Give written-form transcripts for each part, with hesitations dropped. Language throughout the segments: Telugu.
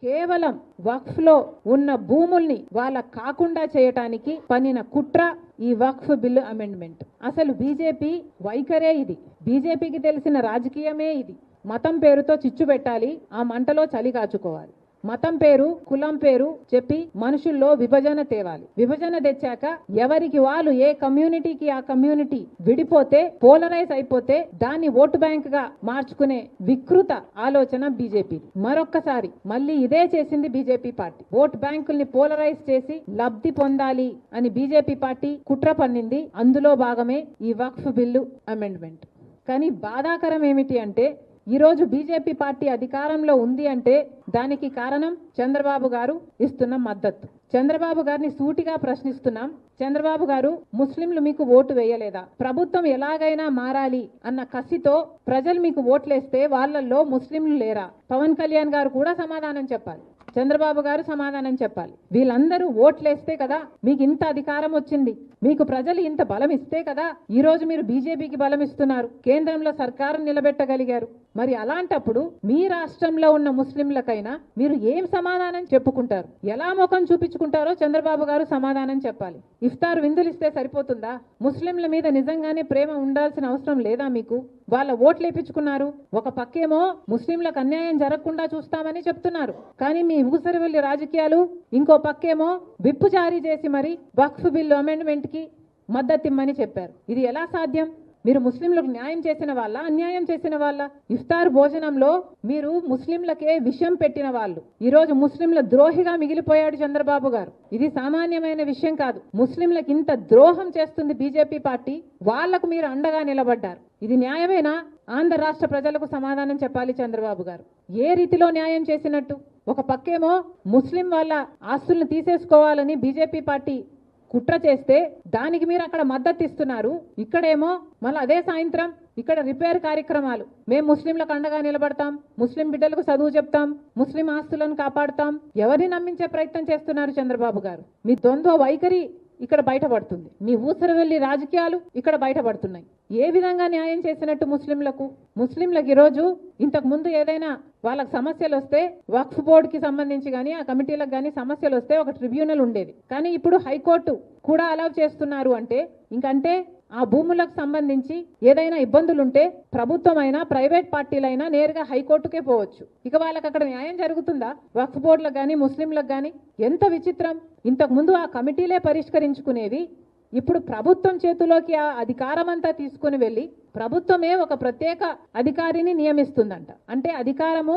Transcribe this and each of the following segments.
కేవలం వక్ఫ్ లో ఉన్న భూముల్ని వాళ్ళ కాకుండా చేయటానికి పన్నిన కుట్ర ఈ వక్ఫ్ బిల్లు అమెండ్మెంట్. అసలు బీజేపీ వైఖరే ఇది. బీజేపీకి తెలిసిన రాజకీయమే ఇది. మతం పేరుతో చిచ్చు పెట్టాలి, ఆ మంటలో చలి కాచుకోవాలి. మతం పేరు, కులం పేరు చెప్పి మనుషుల్లో విభజన తేవాలి. విభజన తెచ్చాక ఎవరికి వాళ్ళు ఏ కమ్యూనిటీకి ఆ కమ్యూనిటీ విడిపోతే, పోలరైజ్ అయిపోతే దాన్ని ఓటు బ్యాంక్ గా మార్చుకునే వికృత ఆలోచన బీజేపీ. మరొక్కసారి మళ్ళీ ఇదే చేసింది బీజేపీ పార్టీ. ఓటు బ్యాంకుల్ని పోలరైజ్ చేసి లబ్ధి పొందాలి అని బీజేపీ పార్టీ కుట్ర పన్నింది. అందులో భాగమే ఈ వక్ఫ్ బిల్లు అమెండ్మెంట్. కానీ బాధాకరం ఏమిటి అంటే, ఈరోజు బీజేపీ పార్టీ అధికారంలో ఉంది అంటే దానికి కారణం చంద్రబాబు గారు ఇస్తున్న మద్దతు. చంద్రబాబు గారిని సూటిగా ప్రశ్నిస్తున్నాం. చంద్రబాబు గారు, ముస్లింలు మీకు ఓటు వేయలేదా? ప్రభుత్వం ఎలాగైనా మారాలి అన్న కసితో ప్రజలు మీకు ఓట్లేస్తే వాళ్ళల్లో ముస్లింలు లేరా? పవన్ కళ్యాణ్ గారు కూడా సమాధానం చెప్పాలి, చంద్రబాబు గారు సమాధానం చెప్పాలి. వీళ్ళందరూ ఓట్లేస్తే కదా మీకు ఇంత అధికారం వచ్చింది, మీకు ప్రజలు ఇంత బలం ఇస్తే కదా ఈ రోజు మీరు బీజేపీకి బలం ఇస్తున్నారు, కేంద్రంలో సర్కారు నిలబెట్టగలిగారు. మరి అలాంటప్పుడు మీ రాష్ట్రంలో ఉన్న ముస్లింలకైనా మీరు ఏం సమాధానం చెప్పుకుంటారు? ఎలా ముఖం చూపించుకుంటారో చంద్రబాబు గారు సమాధానం చెప్పాలి. ఇఫ్తార్ విందులు ఇస్తే సరిపోతుందా? ముస్లింల మీద నిజంగానే ప్రేమ ఉండాల్సిన అవసరం లేదా మీకు? వాళ్ళ ఓట్లు వేయించుకున్నారు. ఒక పక్కేమో ముస్లింలకు అన్యాయం జరగకుండా చూస్తామని చెప్తున్నారు, కానీ మీ ఊసరవెల్లి రాజకీయాలు ఇంకో పక్కేమో విప్పు జారీ చేసి మరి వక్ఫ్ బిల్లు అమెండ్మెంట్ కి మద్దతు ఇమ్మని చెప్పారు. ఇది ఎలా సాధ్యం? మీరు ముస్లింలకు న్యాయం చేసిన వాళ్ళ, అన్యాయం చేసిన వాళ్ళ? ఇఫ్తార్ భోజనంలో మీరు ముస్లింలకే విషం పెట్టిన వాళ్ళు. ఈ రోజు ముస్లింల ద్రోహిగా మిగిలిపోయాడు చంద్రబాబు గారు. ఇది సామాన్యమైన విషయం కాదు. ముస్లింలకు ఇంత ద్రోహం చేస్తుంది బీజేపీ పార్టీ, వాళ్లకు మీరు అండగా నిలబడ్డారు. ఇది న్యాయమేనా? ఆంధ్ర రాష్ట్ర ప్రజలకు సమాధానం చెప్పాలి చంద్రబాబు గారు. ఏ రీతిలో న్యాయం చేసినట్టు? ఒక పక్కేమో ముస్లిం వాళ్ళ ఆస్తులను తీసేసుకోవాలని బీజేపీ పార్టీ కుట్ర చేస్తే దానికి మీరు అక్కడ మద్దతు ఇస్తున్నారు. ఇక్కడేమో మళ్ళీ అదే సాయంత్రం ఇక్కడ రిపేర్ కార్యక్రమాలు, మేము ముస్లింలకు అండగా నిలబడతాం, ముస్లిం బిడ్డలకు చదువు చెప్తాం, ముస్లిం ఆస్తులను కాపాడుతాం. ఎవరిని నమ్మించే ప్రయత్నం చేస్తున్నారు చంద్రబాబు గారు? మీ ద్వంద్వ వైఖరి ఇక్కడ బయటపడుతుంది. మీ ఊసరవెల్లి రాజకీయాలు ఇక్కడ బయటపడుతున్నాయి. ఏ విధంగా న్యాయం చేసినట్టు ముస్లింలకు? ముస్లింలకు ఈరోజు ఇంతకు ముందు ఏదైనా వాళ్ళకి సమస్యలు వస్తే వక్ఫ్ బోర్డుకి సంబంధించి కానీ ఆ కమిటీలకు కానీ సమస్యలు వస్తే ఒక ట్రిబ్యునల్ ఉండేది. కానీ ఇప్పుడు హైకోర్టు కూడా అలౌ చేస్తున్నారు అంటే ఇంకంటే ఆ భూములకు సంబంధించి ఏదైనా ఇబ్బందులుంటే ప్రభుత్వం అయినా ప్రైవేట్ పార్టీలైనా నేరుగా హైకోర్టుకే పోవచ్చు. ఇక వాళ్ళకి అక్కడ న్యాయం జరుగుతుందా? వక్ఫ్ బోర్డులకు కానీ ముస్లింలకు కానీ ఎంత విచిత్రం! ఇంతకు ముందు ఆ కమిటీలే పరిష్కరించుకునేవి, ఇప్పుడు ప్రభుత్వం చేతిలోకి ఆ అధికారం అంతా తీసుకుని వెళ్ళి ప్రభుత్వమే ఒక ప్రత్యేక అధికారిని నియమిస్తుందంట. అంటే అధికారము,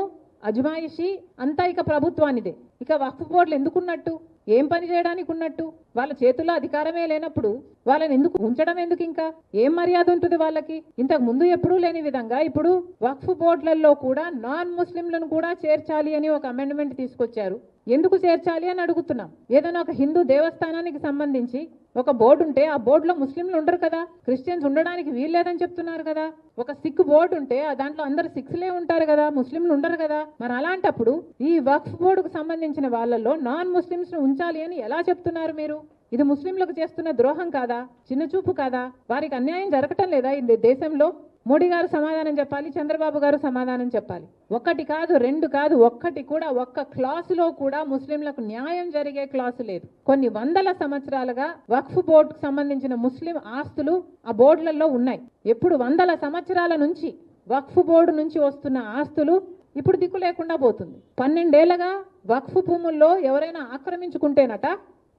అజమాయిషి అంతా ఇక ప్రభుత్వానిదే. ఇక వక్ఫ్ బోర్డులు ఎందుకున్నట్టు? ఏం పని చేయడానికి ఉన్నట్టు? వాళ్ళ చేతుల్లో అధికారమే లేనప్పుడు వాళ్ళని ఎందుకు ఉంచడం? ఎందుకు? ఇంకా ఏం మర్యాద ఉంటుంది వాళ్ళకి? ఇంతకు ముందు ఎప్పుడూ లేని విధంగా ఇప్పుడు వక్ఫ్ బోర్డులలో కూడా నాన్ ముస్లింలను కూడా చేర్చాలి అని ఒక అమెండ్మెంట్ తీసుకొచ్చారు. ఎందుకు చేర్చాలి అని అడుగుతున్నాం. ఏదైనా ఒక హిందూ దేవస్థానానికి సంబంధించి ఒక బోర్డు ఉంటే ఆ బోర్డులో ముస్లింలు ఉండరు కదా, క్రిస్టియన్స్ ఉండడానికి వీల్లేదని చెప్తున్నారు కదా. ఒక సిక్ బోర్డు ఉంటే దాంట్లో అందరు సిక్స్లే ఉంటారు కదా, ముస్లింలు ఉండరు కదా. మరి అలాంటప్పుడు ఈ వక్ఫ్ బోర్డుకు సంబంధించిన వాళ్ళల్లో నాన్ ముస్లింస్ ను ఉంచాలి అని ఎలా చెప్తున్నారు మీరు? ఇది ముస్లింలకు చేస్తున్న ద్రోహం కాదా? చిన్న చూపు కాదా? వారికి అన్యాయం జరగటం లేదా ఈ దేశంలో? మోడీ గారు సమాధానం చెప్పాలి, చంద్రబాబు గారు సమాధానం చెప్పాలి. ఒకటి కాదు, రెండు కాదు, ఒక్కటి కూడా ఒక్క క్లాసులో కూడా ముస్లింలకు న్యాయం జరిగే క్లాసు లేదు. కొన్ని వందల సంవత్సరాలుగా వక్ఫ్ బోర్డుకు సంబంధించిన ముస్లిం ఆస్తులు ఆ బోర్డులలో ఉన్నాయి. ఎప్పుడు వందల సంవత్సరాల నుంచి వక్ఫ్ బోర్డు నుంచి వస్తున్న ఆస్తులు ఇప్పుడు దిక్కు లేకుండా పోతుంది. 12 ఏళ్లగా వక్ఫ్ భూముల్లో ఎవరైనా ఆక్రమించుకుంటేనట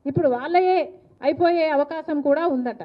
ఇప్పుడు వాళ్ళయే అయిపోయే అవకాశం కూడా ఉందట.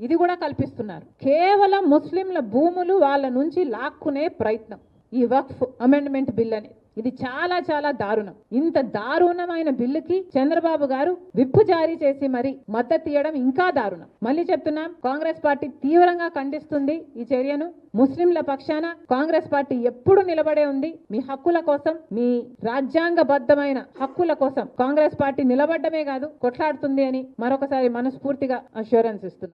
ఇది కూడా కల్పిస్తున్నారు. కేవలం ముస్లింల భూములు వాళ్ళ నుంచి లాక్కునే ప్రయత్నం ఈ వక్ఫ్ అమెండ్మెంట్ బిల్ అని. ఇది చాలా చాలా దారుణం. ఇంత దారుణమైన బిల్లుకి చంద్రబాబు గారు విప్పు జారీ చేసి మరి మద్దతు ఇవ్వడం ఇంకా దారుణం. మళ్ళీ చెప్తున్నాం, కాంగ్రెస్ పార్టీ తీవ్రంగా ఖండిస్తుంది ఈ చర్యను. ముస్లింల పక్షాన కాంగ్రెస్ పార్టీ ఎప్పుడు నిలబడే ఉంది. మీ హక్కుల కోసం, మీ రాజ్యాంగబద్ధమైన హక్కుల కోసం కాంగ్రెస్ పార్టీ నిలబడ్డమే కాదు కొట్లాడుతుంది అని మరొకసారి మనస్ఫూర్తిగా అష్యూరెన్స్ ఇస్తుంది.